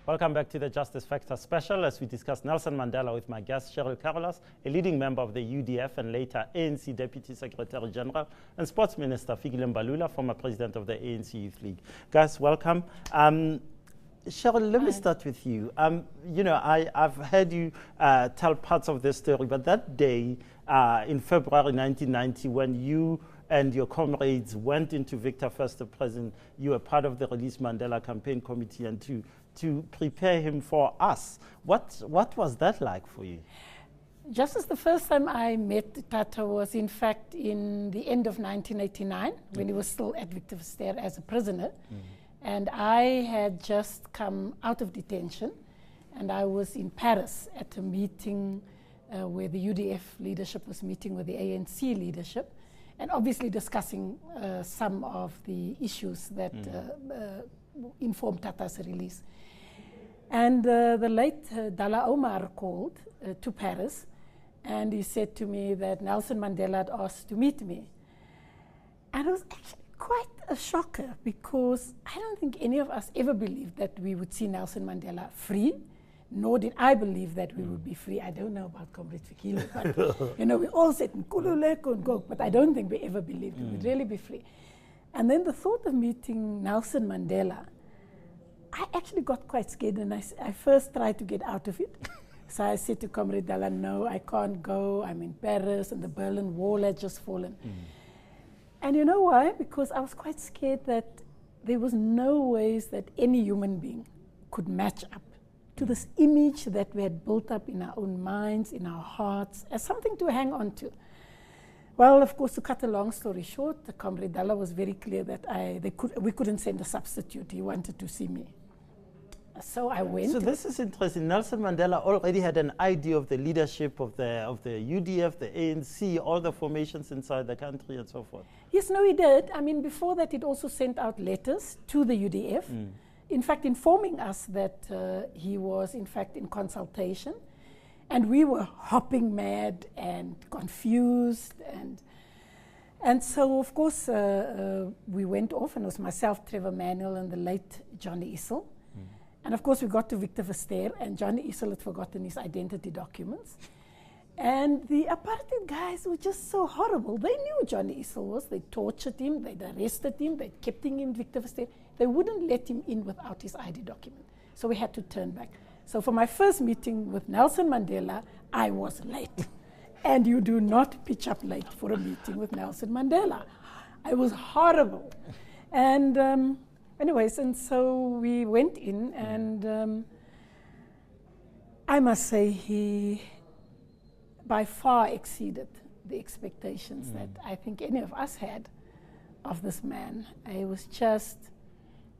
Welcome back to the Justice Factor special as we discuss Nelson Mandela with my guest Cheryl Carolus, a leading member of the UDF and later ANC Deputy Secretary General, and Sports Minister Fikile Mbalula, former president of the ANC Youth League. Guys, welcome. Cheryl, let me start with you. I've heard you tell parts of this story, but that day in February 1990, when you and your comrades went into Victor Verster prison, you were part of the Release Mandela campaign committee and to prepare him for us. What was that like for you? Just as the first time I met Tata was in fact in the end of 1989, when he was still at Victor Verster as a prisoner. And I had just come out of detention, and I was in Paris at a meeting where the UDF leadership was meeting with the ANC leadership, and obviously discussing some of the issues that informed Tata's release. And the late Dalla Omar called to Paris, and he said to me that Nelson Mandela had asked to meet me. And it was actually quite a shocker, because I don't think any of us ever believed that we would see Nelson Mandela free, nor did I believe that we would be free. I don't know about Comrade Fikile, but we all said Nkululeko and go, but I don't think we ever believed we would really be free. And then the thought of meeting Nelson Mandela, I actually got quite scared, and I first tried to get out of it. So I said to Comrade Dalla, no, I can't go, I'm in Paris, and the Berlin Wall had just fallen. And you know why? Because I was quite scared that there was no ways that any human being could match up to this image that we had built up in our own minds, in our hearts, as something to hang on to. Well, of course, to cut a long story short, the Comrade Dalla was very clear that we couldn't send a substitute. He wanted to see me. So I went. So this is interesting. Nelson Mandela already had an idea of the leadership of the UDF, the ANC, all the formations inside the country and so forth. Yes, no, he did. I mean, before that, he'd also sent out letters to the UDF, in fact, informing us that he was, in fact, in consultation. And we were hopping mad and confused. And so, of course, we went off, and it was myself, Trevor Manuel, and the late Johnny Issel. And of course, we got to Victor Verster, and Johnny Issel had forgotten his identity documents. And the apartheid guys were just so horrible. They knew who Johnny Issel was. They tortured him, they'd arrested him, they'd kept him in Victor Verster. They wouldn't let him in without his ID document. So we had to turn back. So for my first meeting with Nelson Mandela, I was late. And you do not pitch up late for a meeting with Nelson Mandela. I was horrible. And anyways, and so we went in, and I must say he by far exceeded the expectations that I think any of us had of this man. He was just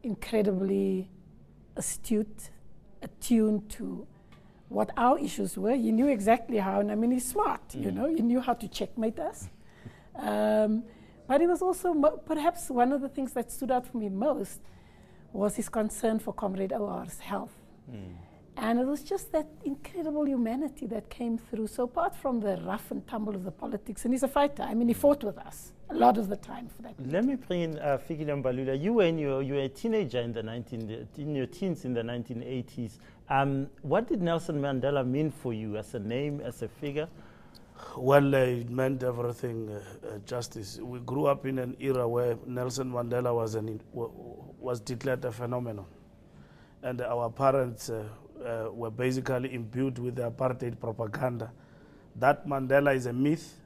incredibly astute, attuned to what our issues were. He knew exactly how, and I mean, he's smart, he knew how to checkmate us. But it was also, perhaps one of the things that stood out for me most was his concern for Comrade OR's health. And it was just that incredible humanity that came through. So apart from the rough and tumble of the politics, and he's a fighter, I mean, he fought with us a lot of the time for that. Let me bring in Fikile Mbalula. You were a teenager in your teens in the 1980s. What did Nelson Mandela mean for you as a name, as a figure? Well, it meant everything, Justice. We grew up in an era where Nelson Mandela was declared a phenomenon. And our parents were basically imbued with the apartheid propaganda that Mandela is a myth,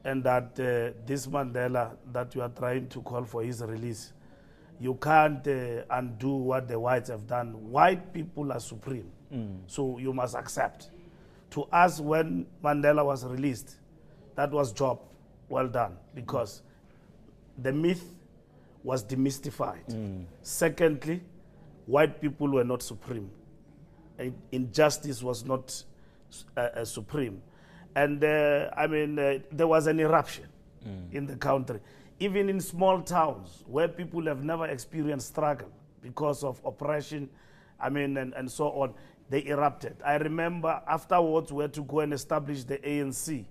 and that this Mandela that you are trying to call for his release, you can't undo what the whites have done. White people are supreme, so you must accept. To us, when Mandela was released, that was job well done, because the myth was demystified. Secondly, white people were not supreme. Injustice was not supreme. And there was an eruption in the country. Even in small towns where people have never experienced struggle because of oppression, and so on, they erupted. I remember afterwards we had to go and establish the ANC.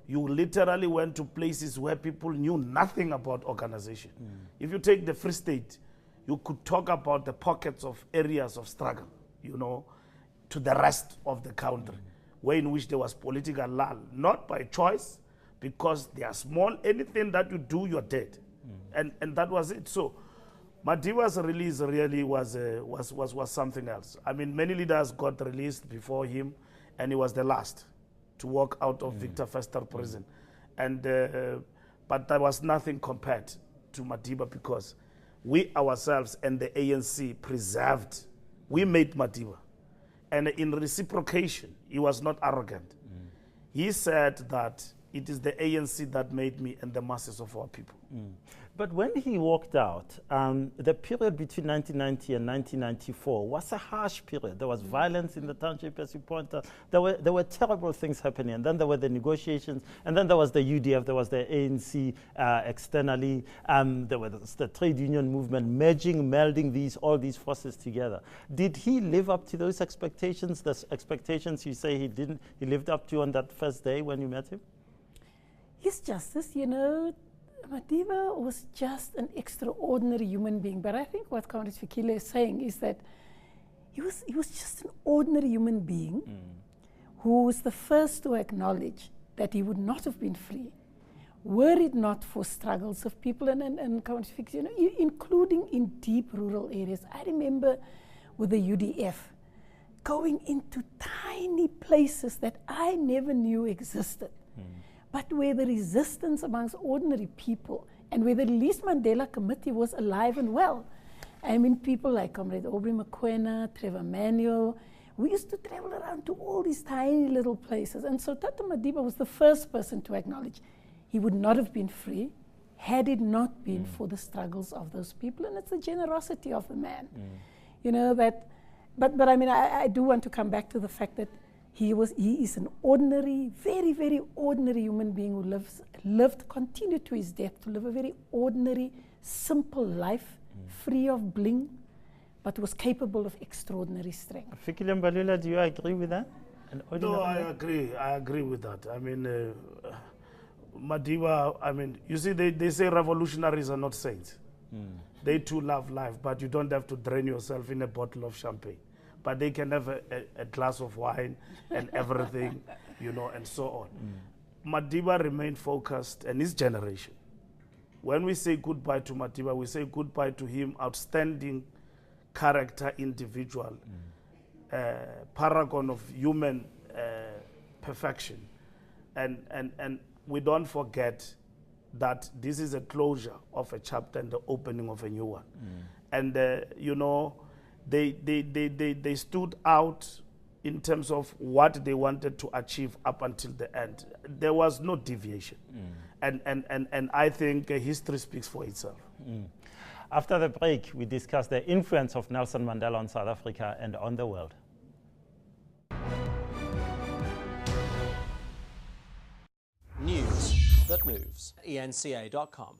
You literally went to places where people knew nothing about organization. If you take the Free State, you could talk about the pockets of areas of struggle. you know, to the rest of the country, where in which there was political lull, not by choice, because they are small. Anything that you do, you're dead, and that was it. So Madiba's release really was something else. I mean, many leaders got released before him, and he was the last to walk out of Victor Verster prison, and but there was nothing compared to Madiba, because we ourselves and the ANC preserved. We made Madiba, and in reciprocation, he was not arrogant. He said that it is the ANC that made me and the masses of our people. But when he walked out, the period between 1990 and 1994 was a harsh period. There was violence in the township, as you pointed out. There were terrible things happening. And then there were the negotiations. And then there was the UDF. There was the ANC externally. There was the trade union movement melding all these forces together. Did he live up to those expectations, the expectations you say he lived up to on that first day when you met him? Yes, Justice, you know, Madiba was just an extraordinary human being. But I think what Countess Fikile is saying is that he was just an ordinary human being who was the first to acknowledge that he would not have been free were it not for struggles of people and Countess Fikile, you know, including in deep rural areas. I remember with the UDF going into tiny places that I never knew existed. But where the resistance amongst ordinary people and where the Release Mandela Committee was alive and well. I mean, people like Comrade Aubrey Mokoena, Trevor Manuel, we used to travel around to all these tiny little places. And so Tata Madiba was the first person to acknowledge he would not have been free had it not been for the struggles of those people. And it's the generosity of the man. You know, that, but I mean, I do want to come back to the fact that he is an ordinary, very, very ordinary human being who continued to his death to live a very ordinary, simple life, free of bling, but was capable of extraordinary strength. Fikile Mbalula, do you agree with that? No, I agree with that. I mean, Madiba, I mean, you see, they say revolutionaries are not saints. They too love life, but you don't have to drain yourself in a bottle of champagne. But they can have a glass of wine and everything, you know, and so on. Madiba remained focused, and his generation. When we say goodbye to Madiba, we say goodbye to him, outstanding character, individual, paragon of human perfection. And we don't forget that this is a closure of a chapter and the opening of a new one. And, you know, they stood out in terms of what they wanted to achieve up until the end. There was no deviation. And I think history speaks for itself. After the break, we discuss the influence of Nelson Mandela on South Africa and on the world. News that moves. ENCA.com.